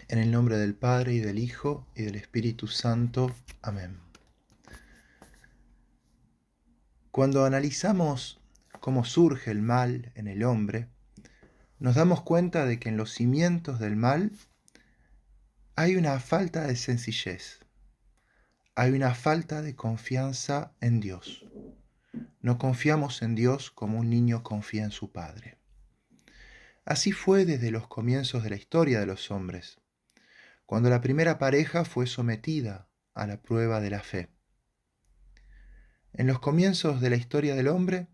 En el nombre del Padre, y del Hijo, y del Espíritu Santo. Amén. Cuando analizamos cómo surge el mal en el hombre, nos damos cuenta de que en los cimientos del mal hay una falta de sencillez, hay una falta de confianza en Dios. No confiamos en Dios como un niño confía en su padre. Así fue desde los comienzos de la historia de los hombres, cuando la primera pareja fue sometida a la prueba de la fe. En los comienzos de la historia del hombre,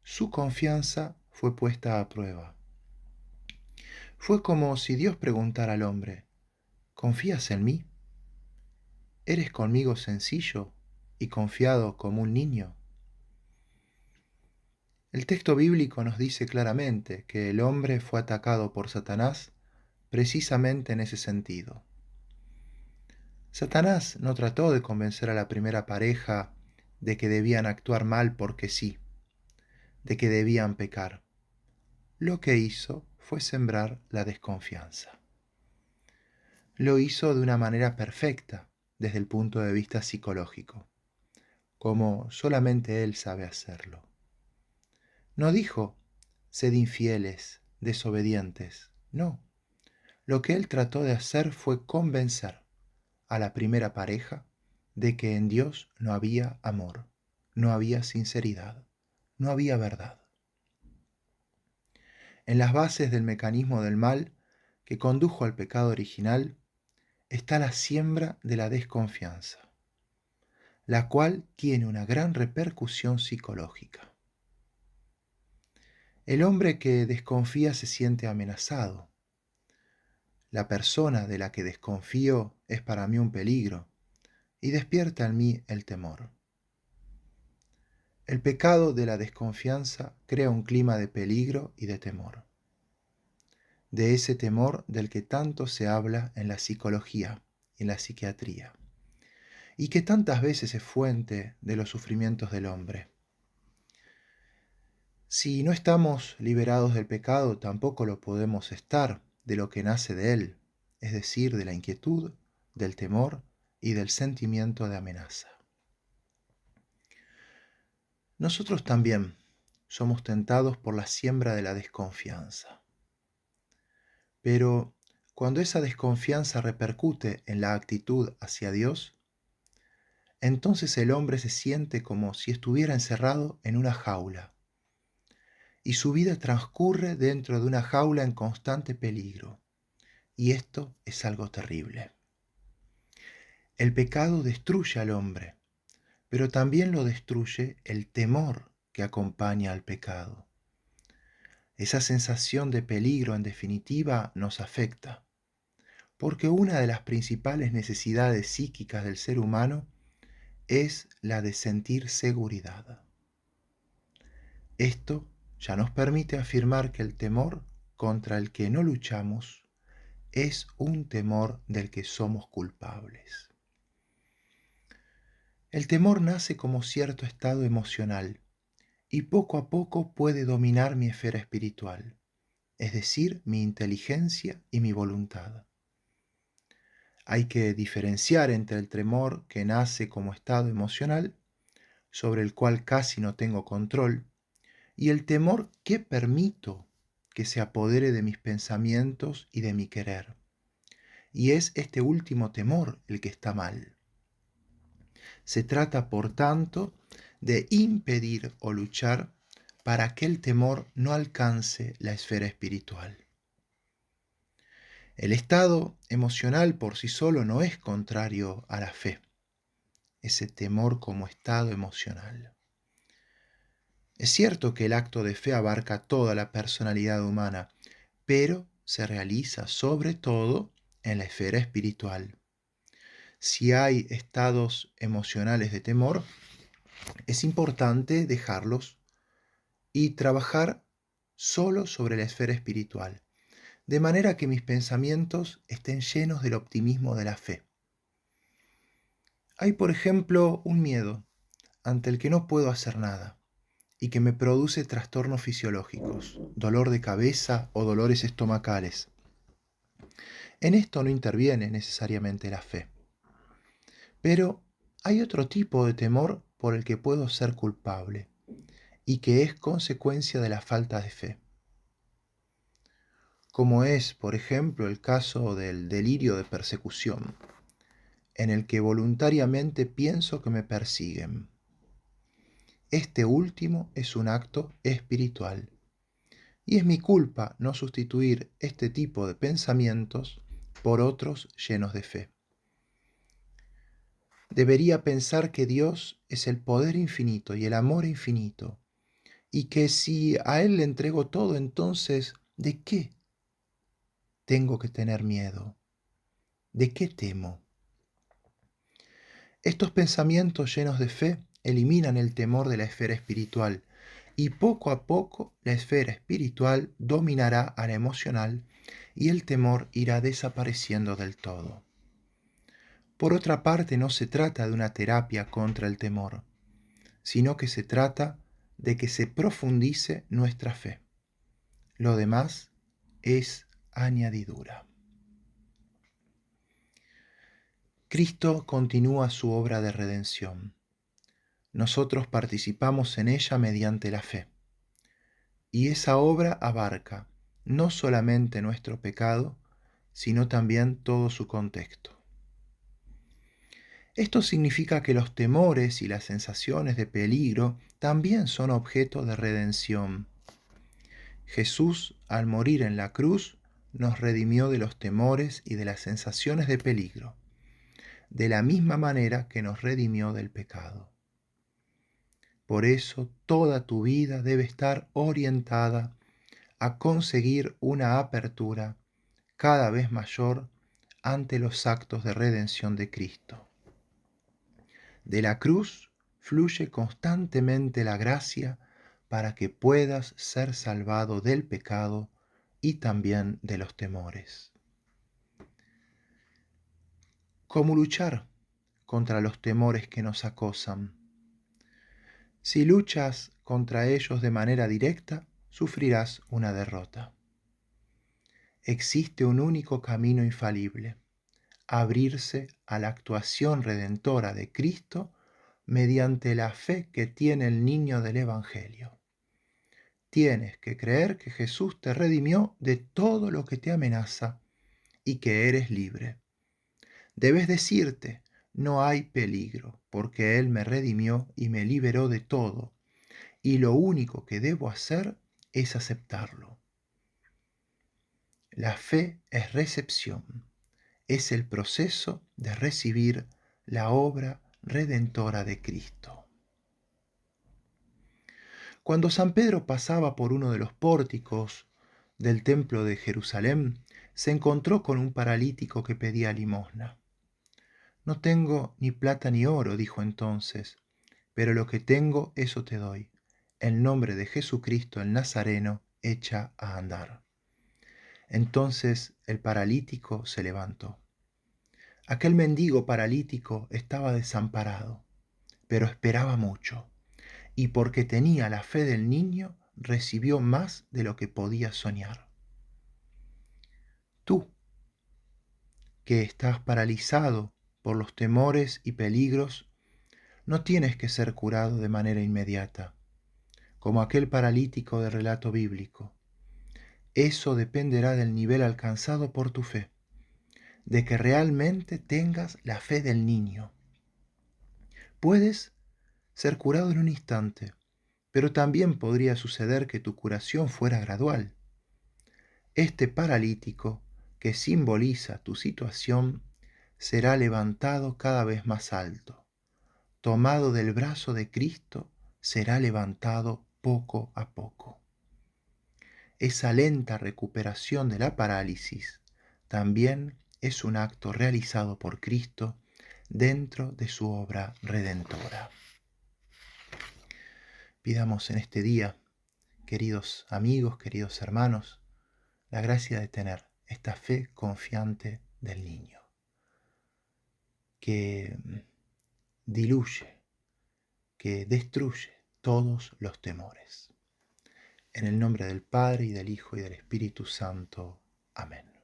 su confianza fue puesta a prueba. Fue como si Dios preguntara al hombre: ¿confías en mí? ¿Eres conmigo sencillo y confiado como un niño? El texto bíblico nos dice claramente que el hombre fue atacado por Satanás precisamente en ese sentido. Satanás no trató de convencer a la primera pareja de que debían actuar mal porque sí, de que debían pecar. Lo que hizo fue sembrar la desconfianza. Lo hizo de una manera perfecta desde el punto de vista psicológico, como solamente él sabe hacerlo. No dijo: sed infieles, desobedientes. No. Lo que él trató de hacer fue convencer a la primera pareja de que en Dios no había amor, no había sinceridad, no había verdad. En las bases del mecanismo del mal que condujo al pecado original está la siembra de la desconfianza, la cual tiene una gran repercusión psicológica. El hombre que desconfía se siente amenazado. La persona de la que desconfío es para mí un peligro y despierta en mí el temor. El pecado de la desconfianza crea un clima de peligro y de temor. De ese temor del que tanto se habla en la psicología y en la psiquiatría, y que tantas veces es fuente de los sufrimientos del hombre. Si no estamos liberados del pecado, tampoco lo podemos estar de lo que nace de él, es decir, de la inquietud, del temor y del sentimiento de amenaza. Nosotros también somos tentados por la siembra de la desconfianza. Pero cuando esa desconfianza repercute en la actitud hacia Dios, entonces el hombre se siente como si estuviera encerrado en una jaula, y su vida transcurre dentro de una jaula en constante peligro. Y esto es algo terrible. El pecado destruye al hombre, pero también lo destruye el temor que acompaña al pecado. Esa sensación de peligro, en definitiva, nos afecta, porque una de las principales necesidades psíquicas del ser humano es la de sentir seguridad. Esto ya nos permite afirmar que el temor contra el que no luchamos es un temor del que somos culpables. El temor nace como cierto estado emocional y poco a poco puede dominar mi esfera espiritual, es decir, mi inteligencia y mi voluntad. Hay que diferenciar entre el temor que nace como estado emocional, sobre el cual casi no tengo control, y el temor que permito que se apodere de mis pensamientos y de mi querer. Y es este último temor el que está mal. Se trata, por tanto, de impedir o luchar para que el temor no alcance la esfera espiritual. El estado emocional por sí solo no es contrario a la fe, ese temor como estado emocional. Es cierto que el acto de fe abarca toda la personalidad humana, pero se realiza sobre todo en la esfera espiritual. Si hay estados emocionales de temor, es importante dejarlos y trabajar solo sobre la esfera espiritual, de manera que mis pensamientos estén llenos del optimismo de la fe. Hay, por ejemplo, un miedo ante el que no puedo hacer nada y que me produce trastornos fisiológicos, dolor de cabeza o dolores estomacales. En esto no interviene necesariamente la fe. Pero hay otro tipo de temor por el que puedo ser culpable y que es consecuencia de la falta de fe, como es, por ejemplo, el caso del delirio de persecución, en el que voluntariamente pienso que me persiguen. Este último es un acto espiritual, y es mi culpa no sustituir este tipo de pensamientos por otros llenos de fe. Debería pensar que Dios es el poder infinito y el amor infinito, y que si a Él le entrego todo, entonces, ¿de qué tengo que tener miedo? ¿De qué temo? Estos pensamientos llenos de fe eliminan el temor de la esfera espiritual, y poco a poco la esfera espiritual dominará a la emocional y el temor irá desapareciendo del todo. Por otra parte, no se trata de una terapia contra el temor, sino que se trata de que se profundice nuestra fe. Lo demás es añadidura. Cristo continúa su obra de redención. Nosotros participamos en ella mediante la fe. Y esa obra abarca no solamente nuestro pecado, sino también todo su contexto. Esto significa que los temores y las sensaciones de peligro también son objeto de redención. Jesús, al morir en la cruz, nos redimió de los temores y de las sensaciones de peligro, de la misma manera que nos redimió del pecado. Por eso toda tu vida debe estar orientada a conseguir una apertura cada vez mayor ante los actos de redención de Cristo. De la cruz fluye constantemente la gracia para que puedas ser salvado del pecado y también de los temores. ¿Cómo luchar contra los temores que nos acosan? Si luchas contra ellos de manera directa, sufrirás una derrota. Existe un único camino infalible: abrirse a la actuación redentora de Cristo mediante la fe que tiene el niño del Evangelio. Tienes que creer que Jesús te redimió de todo lo que te amenaza y que eres libre. Debes decirte: no hay peligro, porque Él me redimió y me liberó de todo, y lo único que debo hacer es aceptarlo. La fe es recepción, es el proceso de recibir la obra redentora de Cristo. Cuando San Pedro pasaba por uno de los pórticos del templo de Jerusalén, se encontró con un paralítico que pedía limosna. No tengo ni plata ni oro, dijo entonces, pero lo que tengo, eso te doy. En nombre de Jesucristo el Nazareno, echa a andar. Entonces el paralítico se levantó. Aquel mendigo paralítico estaba desamparado, pero esperaba mucho, y porque tenía la fe del niño, recibió más de lo que podía soñar. Tú, que estás paralizado por los temores y peligros, no tienes que ser curado de manera inmediata, como aquel paralítico del relato bíblico. Eso dependerá del nivel alcanzado por tu fe, de que realmente tengas la fe del niño. Puedes ser curado en un instante, pero también podría suceder que tu curación fuera gradual. Este paralítico, que simboliza tu situación, será levantado cada vez más alto. Tomado del brazo de Cristo, será levantado poco a poco. Esa lenta recuperación de la parálisis también es un acto realizado por Cristo dentro de su obra redentora. Pidamos en este día, queridos amigos, queridos hermanos, la gracia de tener esta fe confiante del niño, que diluye, que destruye todos los temores. En el nombre del Padre, y del Hijo, y del Espíritu Santo. Amén.